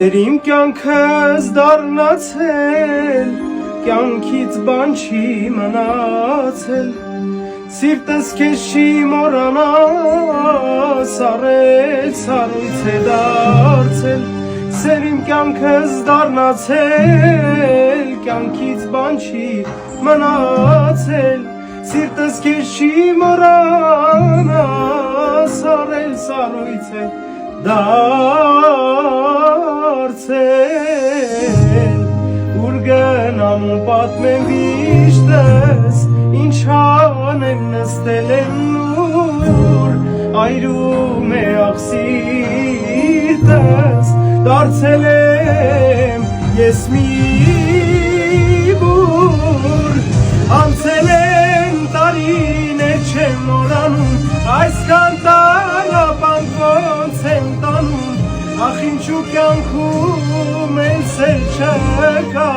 Իմ կյանքս դառնացել, կյանքից բան չի մնացել, սիրտս քեզ չի մոռանա, սառել սառույց է դարձել, սեր իմ կյանքս դառնացել, կյանքից բան չի մնացել, սիրտս քեզ չի մոռանա, սառել սառույց է դարձել, ուր գնամ ու պատմեմ վիշտս, ինչ անեմ նստել եմ նուր, այրում է աղսիրտս, դարձել եմ ես մի բուր, անցել են տարիներ չեմ մոռանում, այսքան տառապանք ոնց եմ տանում, ախ ինչու կյանքում էլ սեր չկա,